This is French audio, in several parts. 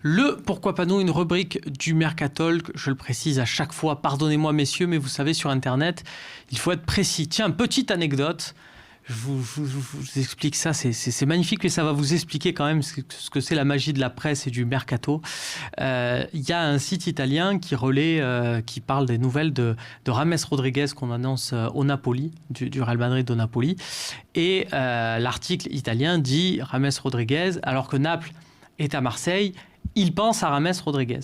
Le Pourquoi pas nous, une rubrique du Mercatalk, je le précise à chaque fois, pardonnez-moi messieurs, mais vous savez sur internet, il faut être précis. Tiens, petite anecdote, je vous explique ça, c'est magnifique, mais ça va vous expliquer quand même ce que c'est la magie de la presse et du mercato. Il y a un site italien qui relaie, qui parle des nouvelles de James Rodriguez qu'on annonce au Napoli, du Real Madrid au Napoli. Et l'article italien dit James Rodriguez, alors que Naples est à Marseille, il pense à James Rodriguez.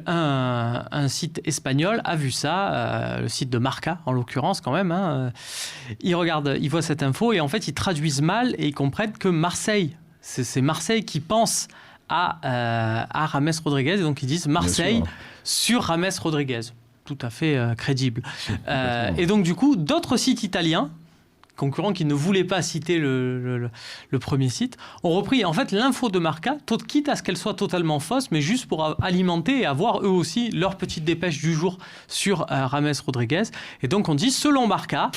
Un site espagnol a vu ça, le site de Marca en l'occurrence quand même. Il voit cette info et en fait ils traduisent mal et ils comprennent que Marseille, c'est Marseille qui pense à James Rodriguez et donc ils disent Marseille sur James Rodriguez. Tout à fait crédible. Et donc du coup d'autres sites italiens concurrents qui ne voulaient pas citer le premier site, ont repris en fait l'info de Marca, quitte à ce qu'elle soit totalement fausse, mais juste pour alimenter et avoir eux aussi leur petite dépêche du jour sur James Rodriguez. Et donc on dit, selon Marca,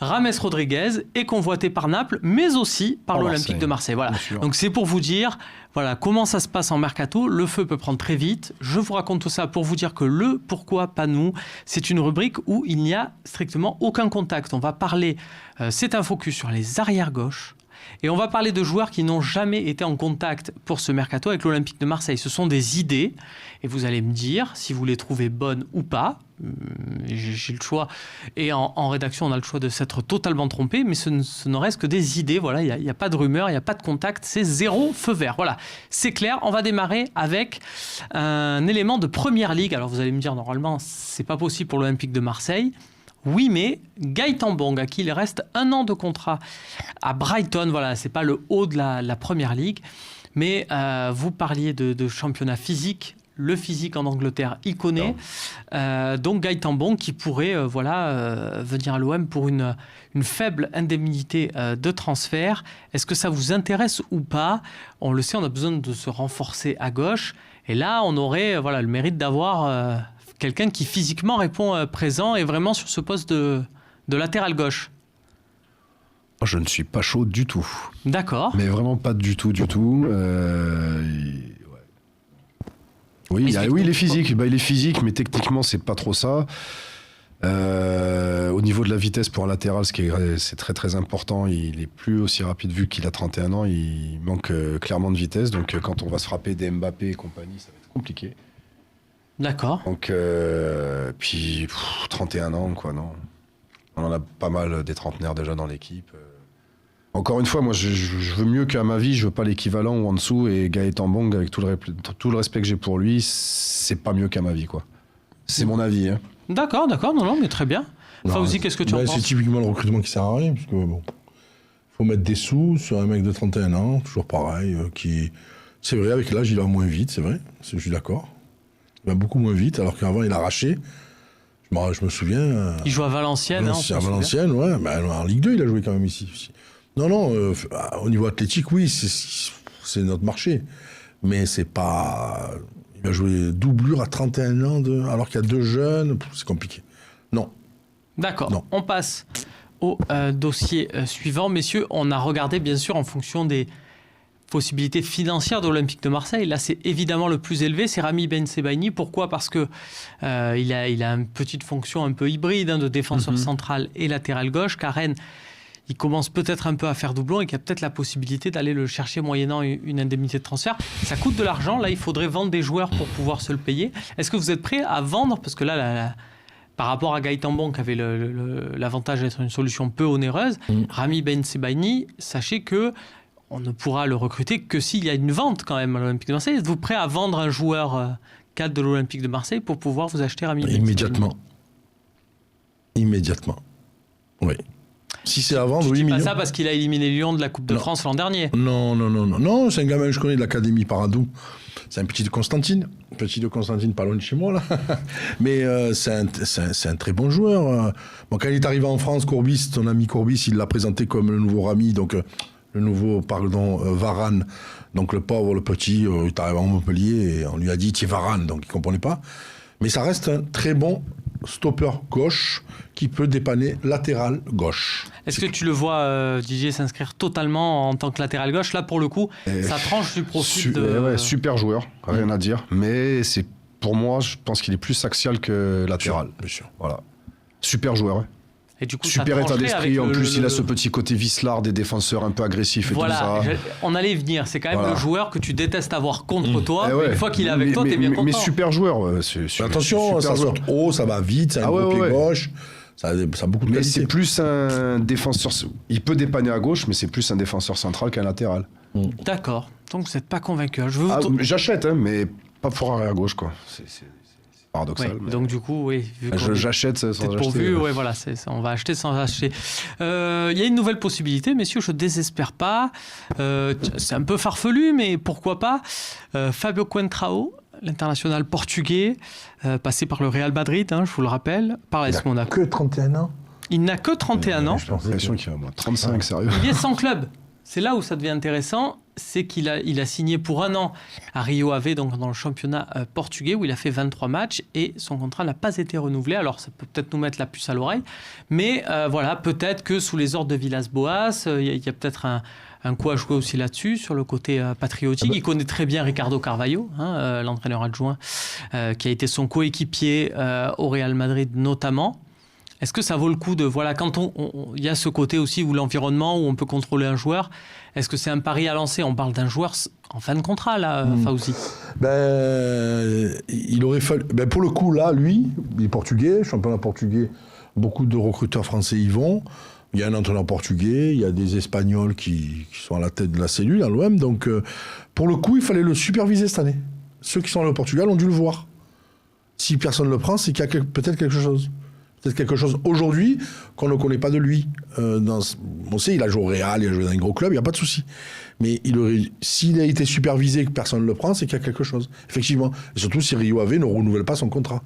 James Rodriguez est convoité par Naples, mais aussi par l'Olympique de Marseille. Voilà. Donc c'est pour vous dire voilà, comment ça se passe en mercato. Le feu peut prendre très vite. Je vous raconte tout ça pour vous dire que le Pourquoi pas nous, c'est une rubrique où il n'y a strictement aucun contact. On va parler, c'est un focus sur les arrières gauches. Et on va parler de joueurs qui n'ont jamais été en contact pour ce mercato avec l'Olympique de Marseille. Ce sont des idées et vous allez me dire si vous les trouvez bonnes ou pas. J'ai le choix et en rédaction on a le choix de s'être totalement trompé, mais ce ne reste que des idées. Voilà, il n'y a pas de rumeur, il n'y a pas de contact, c'est zéro feu vert. Voilà, c'est clair. On va démarrer avec un élément de première ligue. Alors vous allez me dire normalement c'est pas possible pour l'Olympique de Marseille. Oui, mais Gaëtan Bong, à qui il reste 1 an de contrat à Brighton, voilà, c'est pas le haut de la première ligue, mais vous parliez de championnat physique. Le physique en Angleterre, il connaît. Donc Gaëtan Bong qui pourrait venir à l'OM pour une faible indemnité de transfert. Est-ce que ça vous intéresse ou pas? On le sait, on a besoin de se renforcer à gauche. Et là, on aurait le mérite d'avoir quelqu'un qui physiquement répond présent et vraiment sur ce poste de latéral gauche. Je ne suis pas chaud du tout. D'accord. Mais vraiment pas du tout. Oui, il est physique. Il est physique, mais techniquement, c'est pas trop ça. Au niveau de la vitesse pour un latéral, c'est très très important. Il est plus aussi rapide vu qu'il a 31 ans. Il manque clairement de vitesse. Donc quand on va se frapper des Mbappé et compagnie, ça va être compliqué. D'accord. Donc, puis 31 ans, quoi, non. On en a pas mal des trentenaires déjà dans l'équipe. Encore une fois, moi, je veux mieux qu'à ma vie, je veux pas l'équivalent ou en dessous. Et Gaëtan Bong, avec tout le respect que j'ai pour lui, c'est pas mieux qu'à ma vie, quoi. C'est mon avis. Hein. D'accord, non, mais très bien. Fauzi, qu'est-ce que tu en penses? C'est typiquement le recrutement qui sert à rien, parce que faut mettre des sous sur un mec de 31 ans, toujours pareil, qui, c'est vrai, avec l'âge, il va moins vite, c'est vrai, je suis d'accord. Il va beaucoup moins vite, alors qu'avant, il a arraché. Je me souviens. Il joue à Valenciennes, à Valenciennes, ouais. Mais en Ligue 2, il a joué quand même ici. Non, au niveau athlétique, oui, c'est notre marché. Mais c'est pas... Il va jouer doublure à 31 ans, alors qu'il y a 2 jeunes, c'est compliqué. Non. D'accord, non. On passe au dossier suivant. Messieurs, on a regardé, bien sûr, en fonction des possibilités financières de l'Olympique de Marseille. Là, c'est évidemment le plus élevé, c'est Rami Ben Sebaini. Pourquoi? Parce que il a une petite fonction un peu hybride de défenseur central et latéral gauche. Karen, il commence peut-être un peu à faire doublon et qu'il y a peut-être la possibilité d'aller le chercher moyennant une indemnité de transfert. Ça coûte de l'argent. Là, il faudrait vendre des joueurs pour pouvoir se le payer. Est-ce que vous êtes prêt à vendre? Parce que là, par rapport à Gaëtan Bong, qui avait l'avantage d'être une solution peu onéreuse, Rami Ben Sebaini, sachez que on ne pourra le recruter que s'il y a une vente quand même à l'Olympique de Marseille. Êtes-vous prêt à vendre un joueur cadre de l'Olympique de Marseille pour pouvoir vous acheter Rami Ben Sebaini? Immédiatement. Oui. Si c'est à vendre, 8 millions. Pas ça parce qu'il a éliminé Lyon de la Coupe de France l'an dernier. Non, c'est un gamin que je connais de l'Académie Paradou. C'est un petit de Constantine. Pas loin de chez moi, là. Mais c'est un très bon joueur. Bon, quand il est arrivé en France, Courbis, ton ami Courbis, il l'a présenté comme le nouveau Rami, donc le nouveau, Varane. Donc le pauvre, le petit, il est arrivé à Montpellier et on lui a dit, tu es Varane, donc il ne comprenait pas. Mais ça reste un très bon stopper gauche qui peut dépanner latéral gauche. Est-ce que tu le vois, Didier, s'inscrire totalement en tant que latéral gauche? Là, pour le coup, ça tranche du profil de... Ouais, super joueur, rien à dire. Mais c'est pour moi, je pense qu'il est plus axial que latéral. Bien sûr. Voilà. Super joueur, ouais. Et du coup, Super ça état trancherait d'esprit. avec En plus, il a le- ce petit côté vicelard des défenseurs un peu agressifs et Voilà, tout ça. on allait y venir. C'est quand même Voilà. le joueur que tu détestes avoir contre toi. Eh ouais. Mais une fois qu'il est avec toi, t'es bien content. Mais super joueur. Attention, ça saute haut, ça va vite, c'est un gros pied gauche. Ça a beaucoup de Mais qualité. c'est plus un défenseur. Il peut dépanner à gauche, mais c'est plus un défenseur central qu'un latéral. D'accord. Donc, vous n'êtes pas convaincu. Je veux vous Ah, tour- j'achète, hein, mais pas pour arrière gauche, quoi. C'est paradoxal. Ouais, mais donc, du coup, oui. vu qu'on est j'achète sans peut-être acheter. pourvu, ouais, voilà, on va acheter sans acheter. Il y a une nouvelle possibilité, messieurs, je désespère pas. C'est un peu farfelu, mais pourquoi pas. Fabio Coentrao, l'international portugais, passé par le Real Madrid, je vous le rappelle, par l'AS Monaco. Que 31 ans. Il n'a que 31 ans. J'ai l'impression qu'il a moins 35, sérieux. Il est sans club. C'est là où ça devient intéressant, c'est qu'il a signé pour 1 an à Rio Ave, donc dans le championnat portugais, où il a fait 23 matchs et son contrat n'a pas été renouvelé. Alors ça peut peut-être nous mettre la puce à l'oreille, mais voilà, peut-être que sous les ordres de Villas-Boas, il y a peut-être un coup à jouer aussi là-dessus, sur le côté patriotique. Il connaît très bien Ricardo Carvalho, l'entraîneur adjoint, qui a été son coéquipier au Real Madrid notamment. Est-ce que ça vaut le coup de... Voilà, quand il y a ce côté aussi où l'environnement, où on peut contrôler un joueur, est-ce que c'est un pari à lancer? On parle d'un joueur en fin de contrat, là, Fauzi. Il aurait fallu... pour le coup, là, lui, il est portugais, championnat portugais, beaucoup de recruteurs français y vont. Il y a un entraîneur portugais, il y a des Espagnols qui sont à la tête de la cellule, à l'OM. Donc, pour le coup, il fallait le superviser cette année. Ceux qui sont allés au Portugal ont dû le voir. Si personne ne le prend, c'est qu'il y a peut-être quelque chose. Peut-être quelque chose aujourd'hui qu'on ne connaît pas de lui. On sait, il a joué au Real, il a joué dans un gros club, il n'y a pas de souci. Mais s'il a été supervisé et que personne ne le prend, c'est qu'il y a quelque chose. Effectivement. Et surtout si Rio Ave ne renouvelle pas son contrat.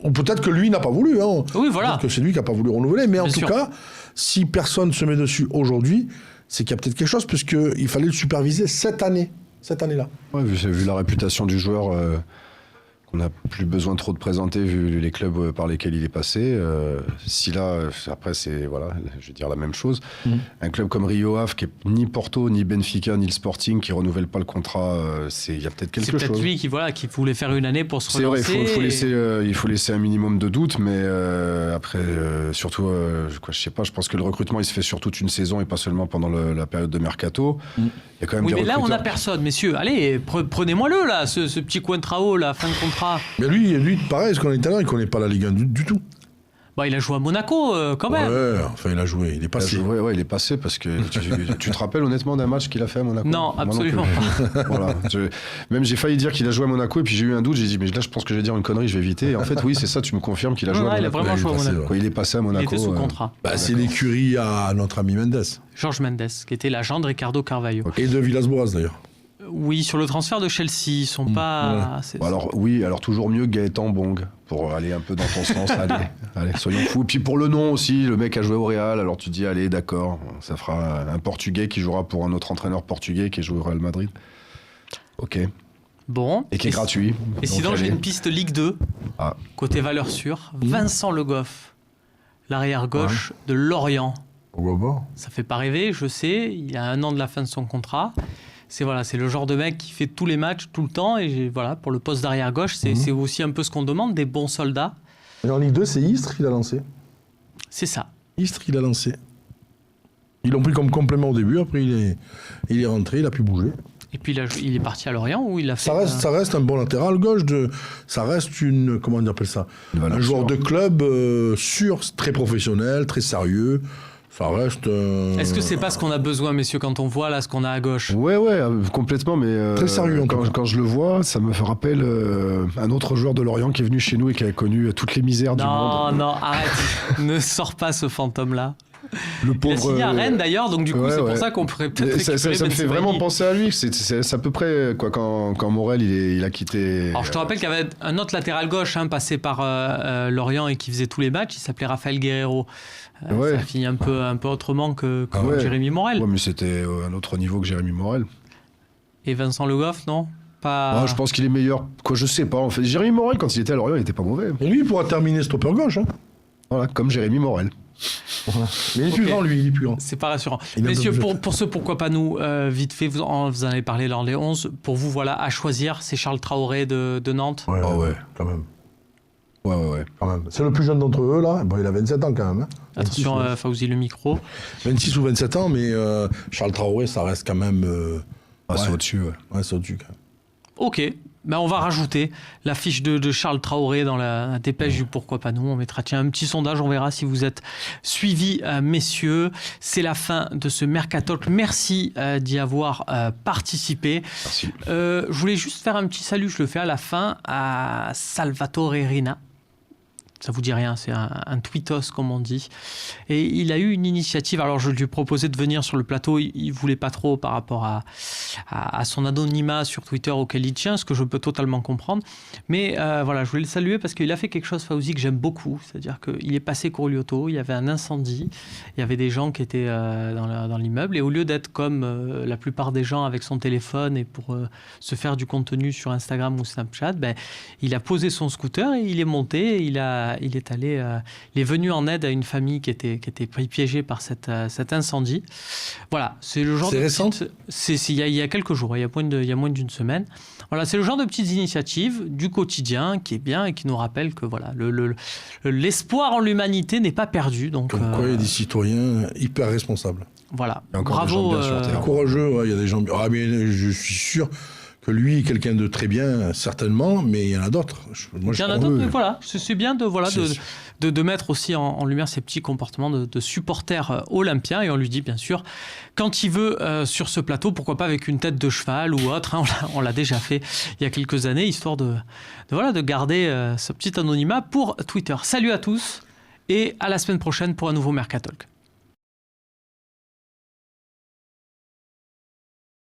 Ou peut-être que lui n'a pas voulu. Oui, voilà. Peut-être que c'est lui qui n'a pas voulu renouveler. Mais en Bien tout sûr. cas, si personne ne se met dessus aujourd'hui, c'est qu'il y a peut-être quelque chose, puisqu'il fallait le superviser cette année-là. Ouais, vu la réputation du joueur, qu'on n'a plus besoin trop de présenter, vu les clubs par lesquels il est passé. Si là, après, c'est, voilà, je vais dire la même chose. Un club comme Rio Ave, qui est ni Porto, ni Benfica, ni le Sporting, qui renouvelle pas le contrat, il y a peut-être quelque chose. C'est peut-être lui qui voulait faire une année pour se C'est vrai, relancer. il faut laisser un minimum de doute, mais après, surtout, je sais pas, je pense que le recrutement, il se fait sur toute une saison et pas seulement pendant la période de mercato. Il y a quand même Oui, des mais là, on n'a recruteurs. personne, messieurs. Allez, prenez-moi-le, là, ce petit Coentrao, là, fin de contrat. Mais lui, pareil, ce qu'on a dit tout à l'heure, il ne connaît pas la Ligue 1 du tout. Bah, il a joué à Monaco, quand même. Ouais, enfin, il a joué, il est passé. Ouais, il est passé parce que tu te rappelles honnêtement d'un match qu'il a fait à Monaco? Non, Moi absolument plus. Voilà. Même j'ai failli dire qu'il a joué à Monaco et puis j'ai eu un doute, j'ai dit mais là je pense que je vais dire une connerie, je vais éviter. Et en fait oui, c'est ça, tu me confirmes qu'il a joué à il a Monaco. vraiment joué à passé, Monaco. Quoi, il est passé à Il Monaco. était sous contrat. C'est l'écurie à notre ami Mendes. Georges Mendes, qui était l'agent de Ricardo Carvalho. Et de Villas-Boas d'ailleurs. Oui, sur le transfert de Chelsea, ils sont pas... Bon, alors toujours mieux Gaëtan Bong pour aller un peu dans ton sens. Allez, soyons fous. Et puis pour le nom aussi, le mec a joué au Real, alors tu dis allez d'accord, ça fera un Portugais qui jouera pour un autre entraîneur portugais qui joue au Real Madrid. Ok. Bon. Et qui est gratuit. Et sinon, Donc, j'ai allez. une piste Ligue 2, Ah. côté valeur sûre. Vincent Le Goff, l'arrière-gauche de Lorient. Ça fait pas rêver, je sais, il y a 1 an de la fin de son contrat. C'est le genre de mec qui fait tous les matchs tout le temps et voilà, pour le poste d'arrière gauche, c'est aussi un peu ce qu'on demande, des bons soldats. Et en Ligue 2, c'est Istres qui l'a lancé. C'est ça. Istres qui l'a lancé. Ils l'ont pris comme complément au début, après il est rentré, il a pu bouger. Et puis il est parti à Lorient où il a fait. Ça reste un bon latéral gauche, ça reste une, comment on appelle ça, valeur un joueur sûre. de club sûr, très professionnel, très sérieux. Ça reste. Est-ce que c'est pas ce qu'on a besoin, messieurs, quand on voit là ce qu'on a à gauche? Ouais, complètement, mais Très sérieux, en tout cas. quand je le vois, ça me rappelle un autre joueur de Lorient qui est venu chez nous et qui a connu toutes les misères du monde. Non, arrête. Ne sors pas ce fantôme-là. Le Il a pauvre. signé à Rennes d'ailleurs, donc du coup, c'est pour ouais. ça qu'on pourrait peut-être. Ça récupérer me fait Bensebaini. vraiment penser à lui. C'est à peu près quoi, quand Morel il a quitté. Alors je te rappelle qu'il y avait un autre latéral gauche passé par Lorient et qui faisait tous les matchs, il s'appelait Raphaël Guerreiro. Ouais. Ça a fini un peu autrement que ouais. Jérémy Morel. Ouais, mais c'était un autre niveau que Jérémy Morel. Et Vincent Le Goff, non? Pas... Je pense qu'il est meilleur. Quoi, je sais pas. En fait, Jérémy Morel, quand il était à Lorient, il était pas mauvais. Et lui, il pourra terminer stopper gauche. Hein. Voilà, comme Jérémy Morel. Mais il est plus grand, lui, il est plus grand. C'est pas rassurant. Il a Messieurs, besoin pour ce pourquoi pas nous, vite fait, vous en avez parlé lors des 11. Pour vous, voilà, à choisir, c'est Charles Traoré de Nantes. Ouais, Ah ouais. quand même. Ouais. Quand même. C'est le plus jeune d'entre eux, là. Bon, il a 27 ans quand même. Hein. Attention, Fawzi, le micro. 26 ou 27 ans, mais Charles Traoré, ça reste quand même. C'est au-dessus, ouais. Ouais, c'est au-dessus quand même. Ok, ben on va rajouter la fiche de Charles Traoré dans la dépêche du pourquoi pas nous. On mettra un petit sondage, on verra si vous êtes suivis, messieurs. C'est la fin de ce Mercatalk. Merci d'y avoir participé. Merci. Je voulais juste faire un petit salut, je le fais à la fin, à Salvatore Rina. Ça vous dit rien, c'est un tweetos comme on dit. Et il a eu une initiative, alors je lui ai proposé de venir sur le plateau, il voulait pas trop par rapport à son anonymat sur Twitter auquel il tient, ce que je peux totalement comprendre. Mais voilà, je voulais le saluer parce qu'il a fait quelque chose, Fawzi, que j'aime beaucoup. C'est-à-dire qu'il est passé Corliotto, il y avait un incendie, il y avait des gens qui étaient dans l'immeuble, et au lieu d'être comme la plupart des gens avec son téléphone et pour se faire du contenu sur Instagram ou Snapchat, ben, il a posé son scooter et il est monté, et il est venu en aide à une famille qui était piégée par cet incendie. Voilà, c'est le genre c'est de récent. il y a quelques jours, il y a moins d'une semaine. Voilà, c'est le genre de petites initiatives du quotidien qui est bien et qui nous rappelle que voilà, l'espoir en l'humanité n'est pas perdu. Donc, Comme quoi, il y a des citoyens hyper responsables. Voilà, Il y a encore des bravo. gens bien sur Terre. Courageux, ouais, il y a des gens. Ah, mais je suis sûr que lui est quelqu'un de très bien, certainement, mais il y en a d'autres. Il y en a d'autres, mais voilà, c'est bien de mettre aussi en lumière ces petits comportements de supporters olympiens. Et on lui dit, bien sûr, quand il veut sur ce plateau, pourquoi pas avec une tête de cheval ou autre. Hein, on l'a déjà fait il y a quelques années, histoire de garder ce petit anonymat pour Twitter. Salut à tous et à la semaine prochaine pour un nouveau Mercatalk.